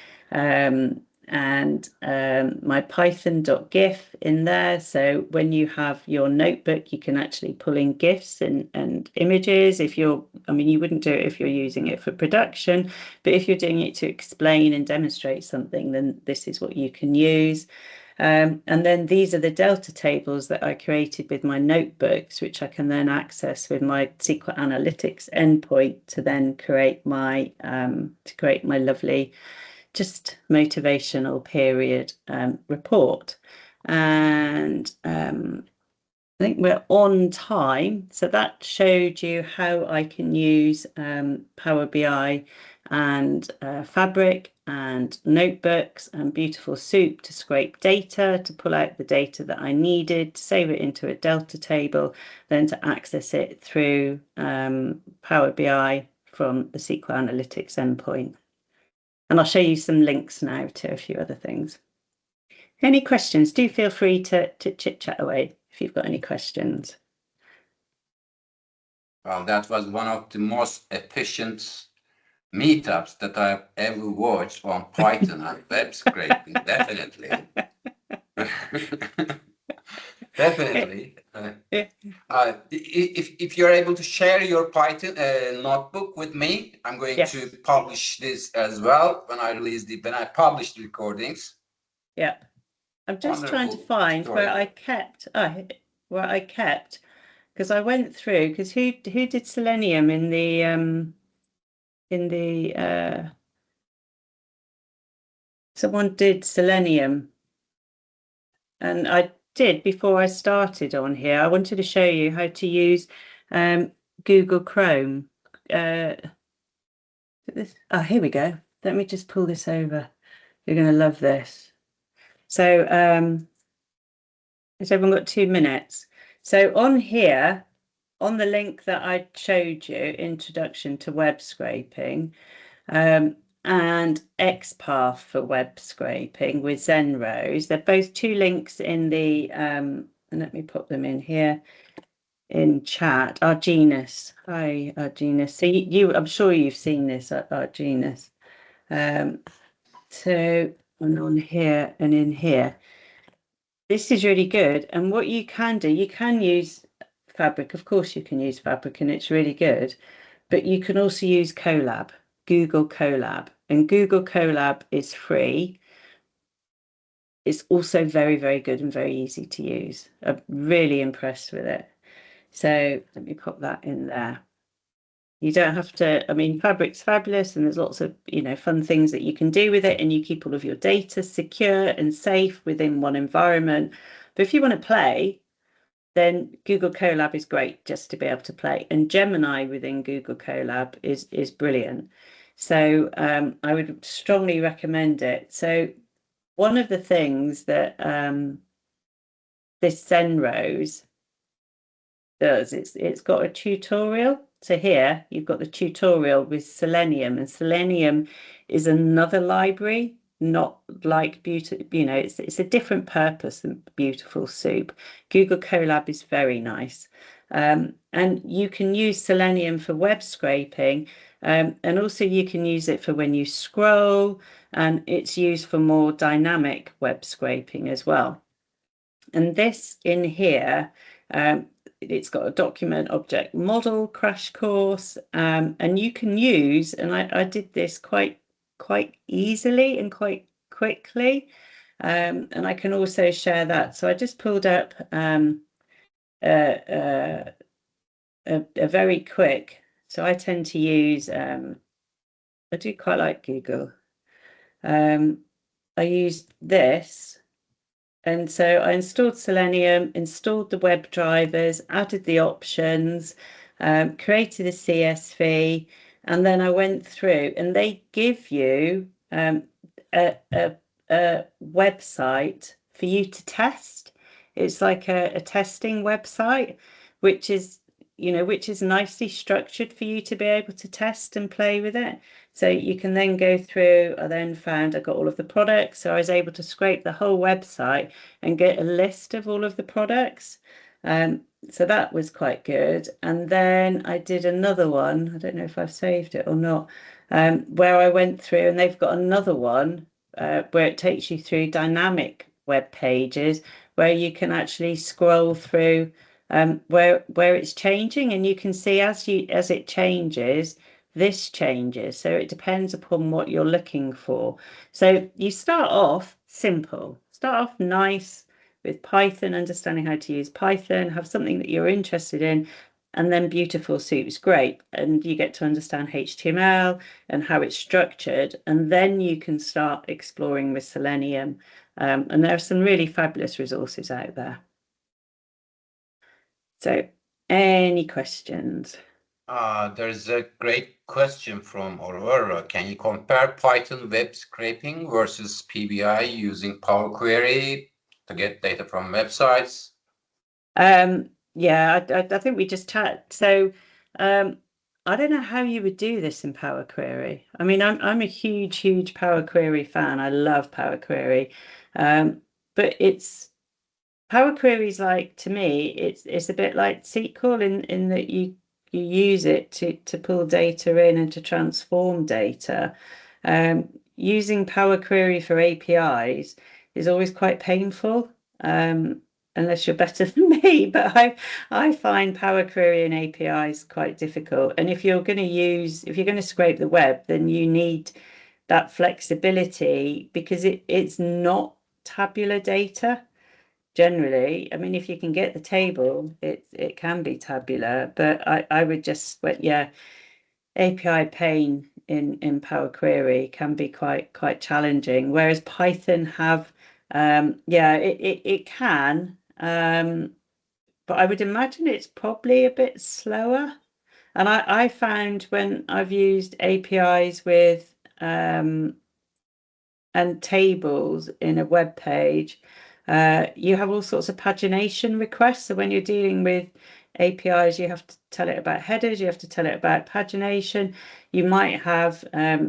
My python.gif in there. So when you have your notebook, you can actually pull in GIFs and images. You wouldn't do it if you're using it for production, but if you're doing it to explain and demonstrate something, then this is what you can use. And then these are the delta tables that I created with my notebooks, which I can then access with my SQL Analytics endpoint to then create my lovely just motivational period report. And I think we're on time. So that showed you how I can use Power BI and Fabric and notebooks and Beautiful Soup to scrape data, to pull out the data that I needed, to save it into a Delta table, then to access it through Power BI from the SQL Analytics endpoint. And I'll show you some links now to a few other things. Any questions? Do feel free to chit-chat away if you've got any questions. Well, that was one of the most efficient meetups that I've ever watched on Python and web scraping, definitely. Definitely. If you're able to share your Python notebook with me, I'm going to publish this as well when I publish the recordings. Yeah, I'm just trying to find where I kept because I went through, because who did Selenium in the someone did Selenium, and I did before I started on here. I wanted to show you how to use Google Chrome. Here we go. Let me just pull this over. You're going to love this. So has everyone got 2 minutes? So on here, on the link that I showed you, Introduction to Web Scraping, and XPath for web scraping with Zenrose, they're both 2 links in the, and let me put them in here in chat. Argenis, hi Argenis. So I'm sure you've seen this, Argenis. So, and on here and in here. This is really good. And what you can do, you can use Fabric. Of course, you can use Fabric and it's really good. But you can also use Colab, Google Colab. And Google Colab is free. It's also very, very good and very easy to use. I'm really impressed with it. So let me put that in there. You don't have to, Fabric's fabulous and there's lots of, fun things that you can do with it, and you keep all of your data secure and safe within one environment. But if you want to play, then Google Colab is great just to be able to play. And Gemini within Google Colab is brilliant. So I would strongly recommend it. So one of the things that this Zenrose does, it's got a tutorial. So here you've got the tutorial with Selenium, and Selenium is another library, not like it's a different purpose than Beautiful Soup. Google Colab is very nice. And you can use Selenium for web scraping, and also you can use it for when you scroll, and it's used for more dynamic web scraping as well. And this in here, it's got a document object model crash course, and you can use, and I did this quite easily and quite quickly, and I can also share that. So I just pulled up a very quick, so I tend to use, I do quite like Google. I used this. And so I installed Selenium, installed the web drivers, added the options, created a CSV, and then I went through, and they give you a website for you to test. It's like a testing website, which is which is nicely structured for you to be able to test and play with it. So you can then go through. I then found I got all of the products, so I was able to scrape the whole website and get a list of all of the products. So that was quite good. And then I did another one. I don't know if I've saved it or not, where I went through, and they've got another one where it takes you through dynamic web pages where you can actually scroll through where it's changing, and you can see as it changes, this changes. So it depends upon what you're looking for. So you start off simple, start off nice with Python, understanding how to use Python, have something that you're interested in, and then beautiful suits great, and you get to understand HTML and how it's structured, and then you can start exploring with Selenium. And there are some really fabulous resources out there. So, any questions? There's a great question from Aurora. Can you compare Python web scraping versus PBI using Power Query to get data from websites? Yeah, I think we just chat. So, I don't know how you would do this in Power Query. I mean, I'm a huge Power Query fan. I love Power Query, but Power Query's like, to me, it's a bit like SQL in that you use it to pull data in and to transform data. Using Power Query for APIs is always quite painful, unless you're better than me. But I find Power Query and APIs quite difficult. And if you're going to scrape the web, then you need that flexibility, because it's not tabular data. Generally, I mean, if you can get the table, it can be tabular, but I would just, but yeah, API pain in Power Query can be quite challenging. Whereas Python have, yeah, it can, but I would imagine it's probably a bit slower. And I found when I've used APIs with and tables in a web page, you have all sorts of pagination requests. So when you're dealing with APIs, you have to tell it about headers, you have to tell it about pagination. You might have,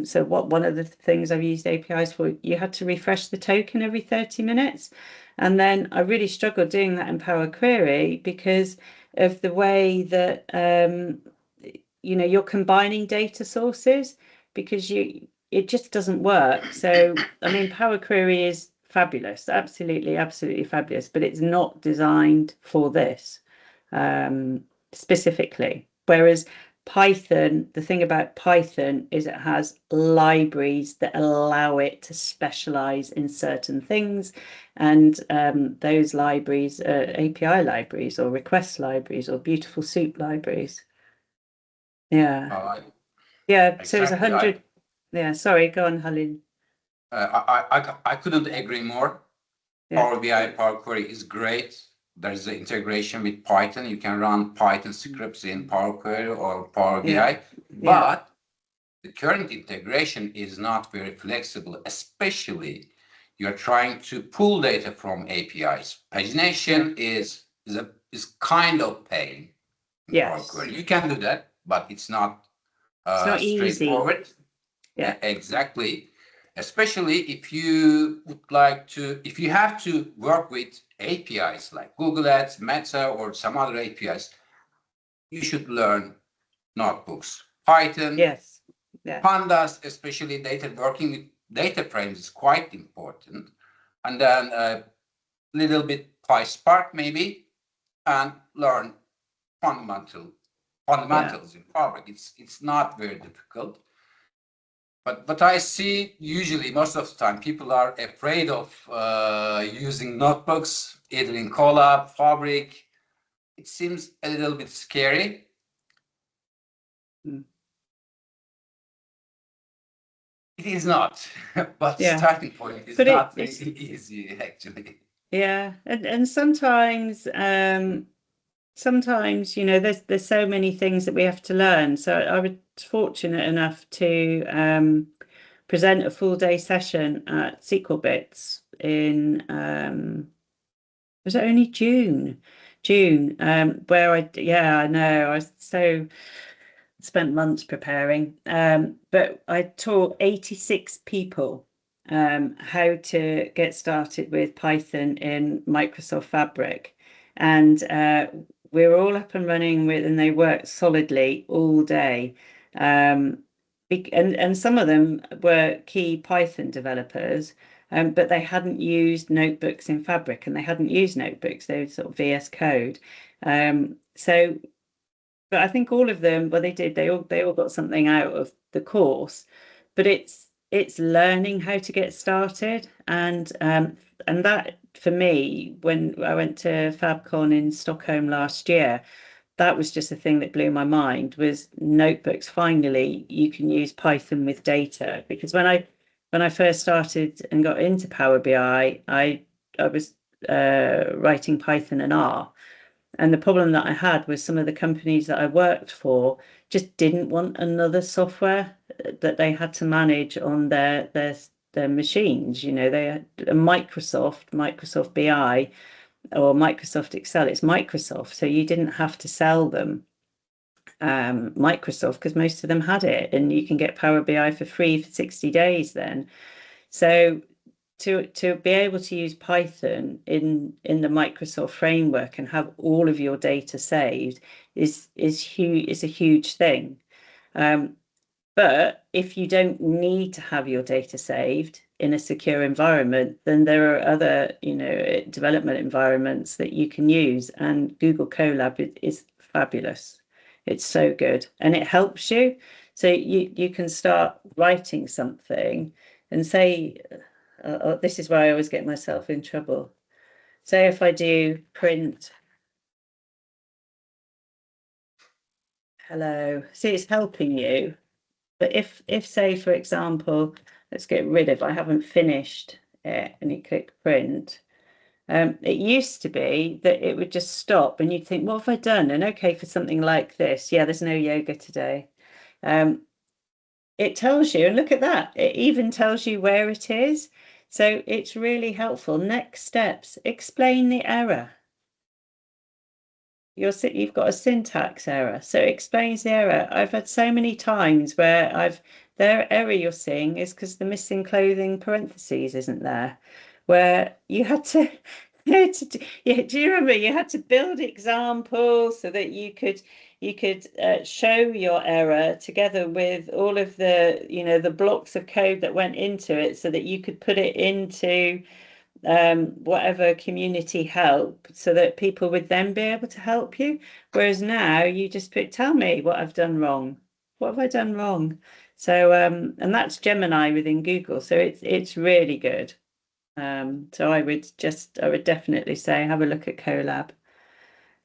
so one of the things I've used APIs for, you had to refresh the token every 30 minutes. And then I really struggled doing that in Power Query because of the way that, you're combining data sources, because it just doesn't work. So, I mean, Power Query is fabulous, absolutely fabulous, but it's not designed for this specifically. Whereas Python, the thing about Python is it has libraries that allow it to specialize in certain things. And those libraries are API libraries or request libraries or beautiful soup libraries. Yeah. Yeah, so it's Exactly. 100. Yeah, sorry, go on, Halil. I couldn't agree more. Yeah, Power BI, Power Query is great. There's the integration with Python. You can run Python scripts in Power Query or Power yeah, BI, yeah, but the current integration is not very flexible, especially you're trying to pull data from APIs. yeah, Pagination is kind of pain in Power yes. Query. You can do that, but it's not It's not easy. straightforward. Yeah, Exactly. Especially if you would like to, if you have to work with APIs like Google Ads, Meta, or some other APIs, you should learn notebooks. Python, yes, yeah, Pandas, especially working with data frames is quite important. And then a little bit PySpark maybe, and learn yeah, fundamentals in Fabric. It's not very difficult. But I see usually most of the time people are afraid of using notebooks, either in Colab, Fabric. It seems a little bit scary. mm, It is not, but yeah. starting point is But not very it's easy actually. yeah, and sometimes there's so many things that we have to learn. So I was fortunate enough to present a full day session at SQL Bits in was it only June? June, where I know, I spent months preparing, but I taught 86 people how to get started with Python in Microsoft Fabric. And we're all up and running with, and they worked solidly all day. And some of them were key Python developers, but they hadn't used notebooks in Fabric, and they hadn't used notebooks, they were sort of VS Code. So but I think all of them, well, they all got something out of the course, but it's learning how to get started. And that for me, when I went to FabCon in Stockholm last year, that was just a thing that blew my mind, was notebooks. Finally, you can use Python with data. Because when I first started and got into Power BI, I was writing Python and R. And the problem that I had was some of the companies that I worked for just didn't want another software that they had to manage on their machines. You know, they had Microsoft BI or Microsoft Excel. It's Microsoft, so you didn't have to sell them Microsoft, because most of them had it, and you can get Power BI for free for 60 days then. So to be able to use Python in the Microsoft framework and have all of your data saved is huge, is a huge thing. But if you don't need to have your data saved in a secure environment, then there are other, development environments that you can use. And Google Colab is fabulous. It's so good, and it helps you. So you can start writing something and say, this is where I always get myself in trouble. Say if I do print hello, see, it's helping you. But if say, for example, let's get rid of, I haven't finished it, and you click print. It used to be that it would just stop and you'd think, what have I done? And okay, for something like this, yeah, there's no yoga today. It tells you, and look at that, it even tells you where it is. So it's really helpful. Next steps, explain the error. You've got a syntax error, so it explains the error. I've had so many times where their error you're seeing is because the missing clothing parentheses isn't there, where you had to, do you remember you had to build examples so that you could show your error together with all of the the blocks of code that went into it, so that you could put it into whatever community help, so that people would then be able to help you. Whereas now you just tell me what I've done wrong. What have I done wrong? So and that's Gemini within Google. So it's really good. So I would definitely say have a look at Colab.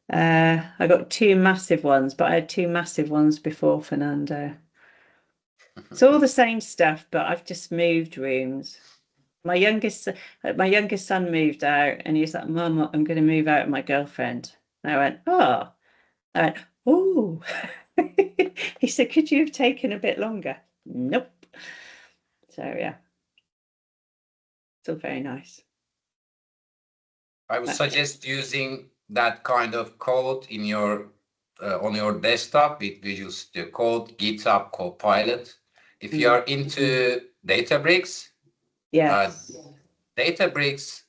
I got two massive ones, but I had two massive ones before, Fernando. It's all the same stuff, but I've just moved rooms. My youngest son moved out, and he's like, Mum, I'm going to move out with my girlfriend. And I went, oh. I went, oh. He said, could you have taken a bit longer? Nope. So yeah, still very nice. I would suggest using that kind of code in your on your desktop with Visual Studio Code, GitHub Copilot. If you are into Databricks, yes, Databricks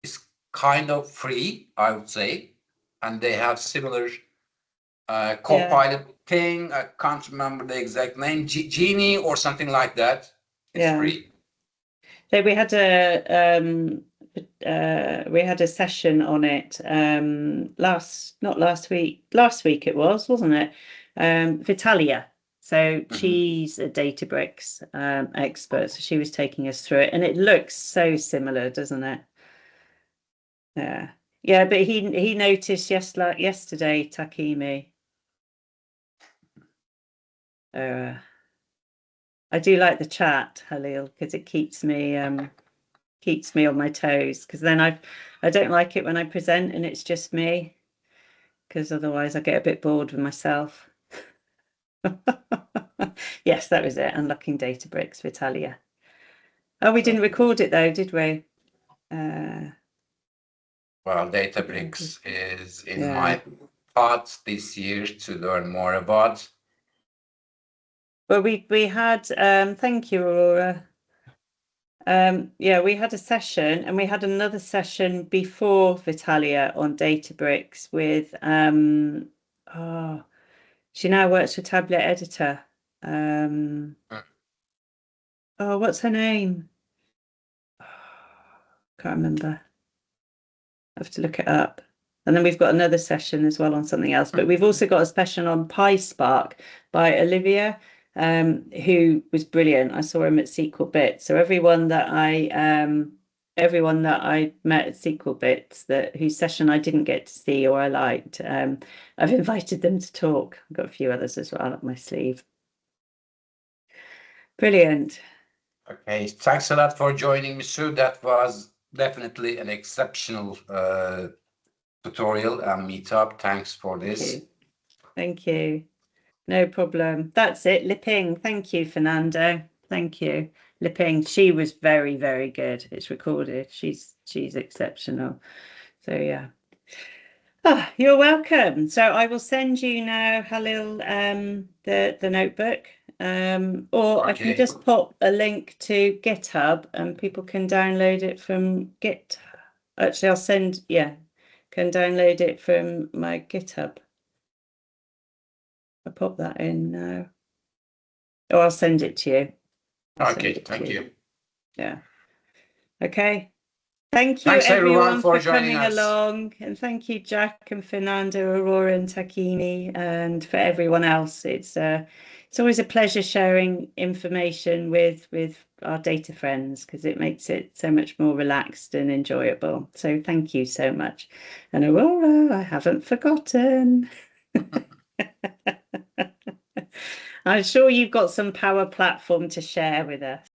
is kind of free, I would say, and they have similar Copilot thing. I can't remember the exact name, Genie or something like that. It's free. So we had a session on it last week it was, wasn't it? Vitalia. So she's a Databricks expert. So she was taking us through it, and it looks so similar, doesn't it? Yeah. Yeah, but he noticed yesterday, Takimi. I do like the chat, Halil, because it keeps me on my toes, because then I don't like it when I present and it's just me, because otherwise I get a bit bored with myself. Yes, that was it. Unlocking Databricks, Vitalia. Oh, we didn't record it though, did we? Well, Databricks is in Yeah. my thoughts this year to learn more about. Well, we had thank you, Aurora. Yeah, we had a session and we had another session before Vitalia on Databricks with oh, she now works for Tablet Editor. Oh, what's her name? Can't remember. I have to look it up. And then we've got another session as well on something else. But we've also got a session on PySpark by Olivia, who was brilliant. I saw him at SQL Bits. So everyone that I met at SQL Bits whose session I didn't get to see or I liked, I've invited them to talk. I've got a few others as well up my sleeve. Brilliant. Okay, thanks a lot for joining me, Sue. That was definitely an exceptional tutorial and meetup. Thanks for this. Thank you. No problem. That's it. Liping. Thank you, Fernando. Thank you. Liping. She was very, very good. It's recorded. She's exceptional. So yeah. Ah, you're welcome. So I will send you now, Halil, the notebook. Or I can just pop a link to GitHub and people can download it from Git. Actually, I'll send, can download it from my GitHub. I'll pop that in now. Oh, I'll send it to you. Okay, thank you. Yeah. Okay. Thank you, Thanks everyone, for coming us. along. And thank you, Jack and Fernando, Aurora and Takini, and for everyone else. It's always a pleasure sharing information with our data friends because it makes it so much more relaxed and enjoyable. So thank you so much. And Aurora, I haven't forgotten. I'm sure you've got some Power Platform to share with us.